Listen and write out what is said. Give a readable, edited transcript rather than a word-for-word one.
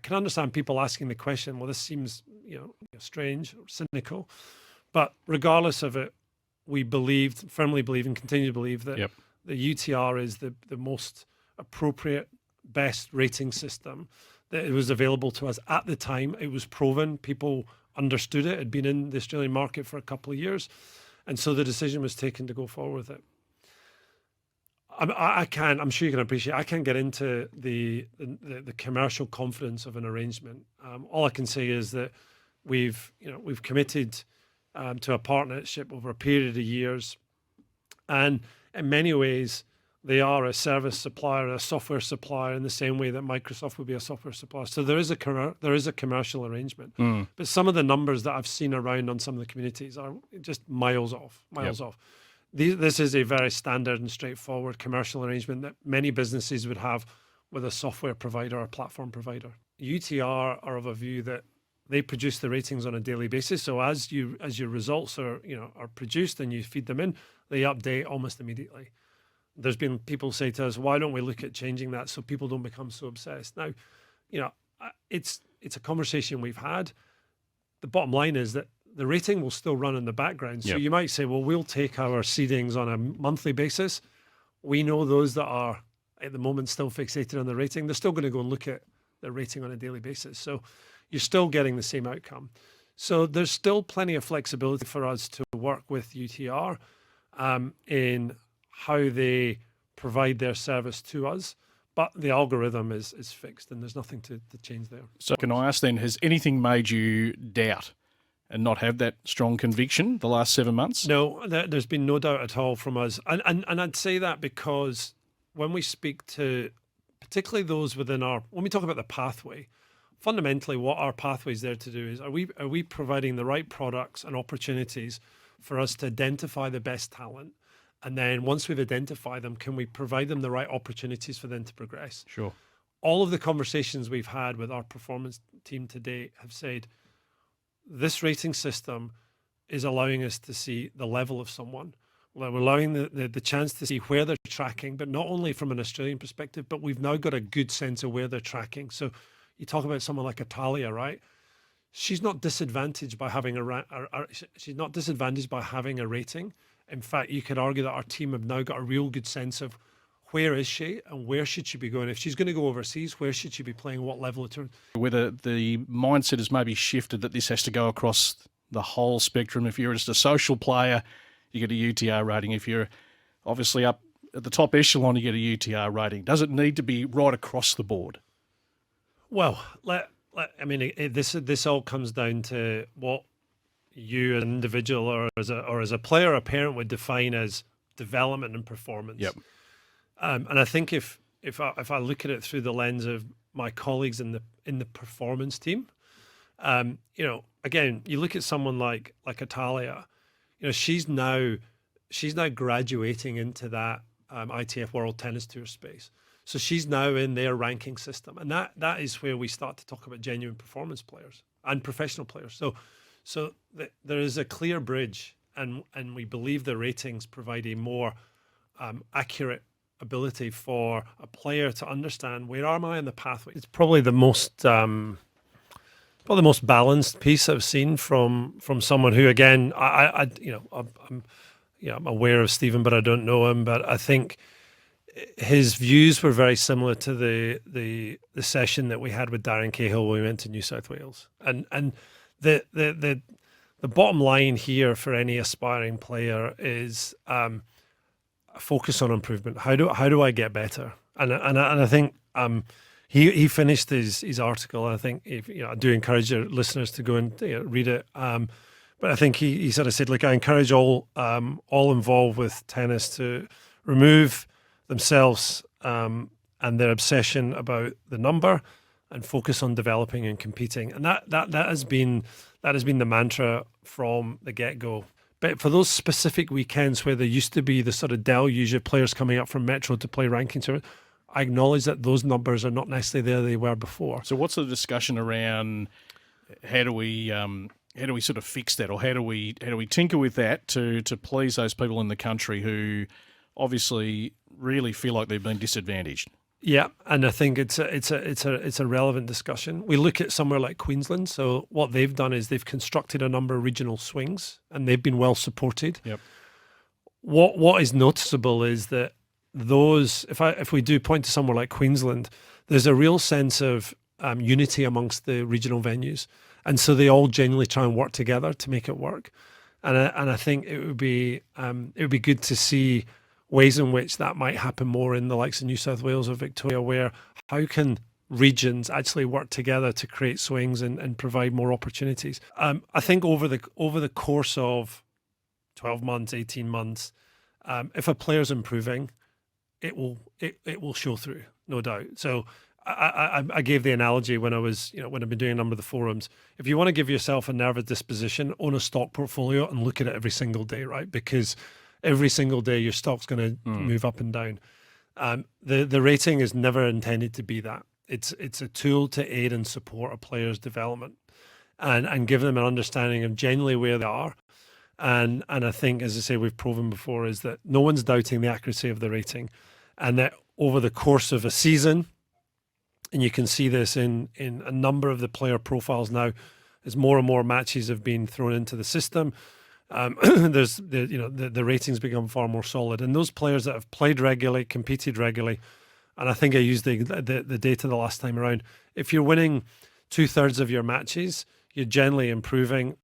can understand people asking the question, well, this seems, strange or cynical. But regardless of it, we firmly believe and continue to believe that the UTR is the most appropriate, best rating system that it was available to us at the time. It was proven. People understood it. It had been in the Australian market for a couple of years. And so the decision was taken to go forward with it. I'm sure you can appreciate, I can't get into the commercial confidence of an arrangement. All I can say is that we've committed to a partnership over a period of years. And in many ways, they are a service supplier, a software supplier, in the same way that Microsoft would be a software supplier. So there is a commercial arrangement. But some of the numbers that I've seen around on some of the communities are just miles off. This is a very standard and straightforward commercial arrangement that many businesses would have with a software provider or platform provider. UTR are of a view that they produce the ratings on a daily basis. So as your results are produced and you feed them in, they update almost immediately. There's been people say to us, why don't we look at changing that so people don't become so obsessed? Now, it's a conversation we've had. The bottom line is that the rating will still run in the background. So you might say, well, we'll take our seedings on a monthly basis. We know those that are at the moment still fixated on the rating, they're still going to go and look at the rating on a daily basis. So you're still getting the same outcome. So there's still plenty of flexibility for us to work with UTR in how they provide their service to us. But the algorithm is fixed and there's nothing to change there. So can I ask then, has anything made you doubt and not have that strong conviction the last 7 months? No, there's been no doubt at all from us. And I'd say that because when we speak to particularly those when we talk about the pathway, fundamentally what our pathway is there to do is, are we providing the right products and opportunities for us to identify the best talent? And then once we've identified them, can we provide them the right opportunities for them to progress? Sure. All of the conversations we've had with our performance team to date have said, this rating system is allowing us to see the level of someone. We're allowing the chance to see where they're tracking, but not only from an Australian perspective, but we've now got a good sense of where they're tracking. So you talk about someone like Atalia, right? She's not disadvantaged by having she's not disadvantaged by having a rating. In fact, you could argue that our team have now got a real good sense of where is she and where should she be going. If she's going to go overseas, where should she be playing? What level of turn? Whether the mindset has maybe shifted that this has to go across the whole spectrum. If you're just a social player, you get a UTR rating. If you're obviously up at the top echelon, you get a UTR rating. Does it need to be right across the board? Well, this all comes down to what you as an individual or as a player or a parent would define as development and performance. Yep. And I think if I look at it through the lens of my colleagues in the performance team, again, you look at someone like Atalia, she's now graduating into that ITF World Tennis Tour space. So she's now in their ranking system, and that is where we start to talk about genuine performance players and professional players. So there is a clear bridge, and we believe the ratings provide a more accurate ability for a player to understand where am I in the pathway. It's probably the most balanced piece I've seen from someone who, again, I'm aware of Stephen, but I don't know him. But I think his views were very similar to the session that we had with Darren Cahill when we went to New South Wales. And the bottom line here for any aspiring player is focus on improvement. How do I get better? And I think he finished his article. I think I do encourage your listeners to go and read it. But I think he sort of said, look, I encourage all involved with tennis to remove themselves and their obsession about the number and focus on developing and competing. And that has been the mantra from the get-go. But for those specific weekends where there used to be the sort of deluge of players coming up from Metro to play ranking tournaments, I acknowledge that those numbers are not necessarily there they were before. So what's the discussion around how do we sort of fix that, or how do we tinker with that to please those people in the country who obviously really feel like they've been disadvantaged? Yeah, and I think it's a relevant discussion. We look at somewhere like Queensland. So what they've done is they've constructed a number of regional swings, and they've been well supported. Yep. What is noticeable is that those, if we do point to somewhere like Queensland, there's a real sense of unity amongst the regional venues, and so they all genuinely try and work together to make it work. And I think it would be good to see ways in which that might happen more in the likes of New South Wales or Victoria, where how can regions actually work together to create swings and provide more opportunities. I think over the course of 12 months, 18 months, if a player's improving, it will show through, no doubt. So I gave the analogy when when I've been doing a number of the forums. If you want to give yourself a nervous disposition, own a stock portfolio and look at it every single day, right? Because every single day your stock's going to move up and down. The rating is never intended to be that. It's a tool to aid and support a player's development and give them an understanding of genuinely where they are. And I think, as I say, we've proven before, is that no one's doubting the accuracy of the rating, and that over the course of a season, and you can see this in a number of the player profiles now, as more and more matches have been thrown into the system, the ratings become far more solid. And those players that have played regularly, competed regularly, and I think I used the data the last time around, if you're winning 2/3 of your matches, you're generally improving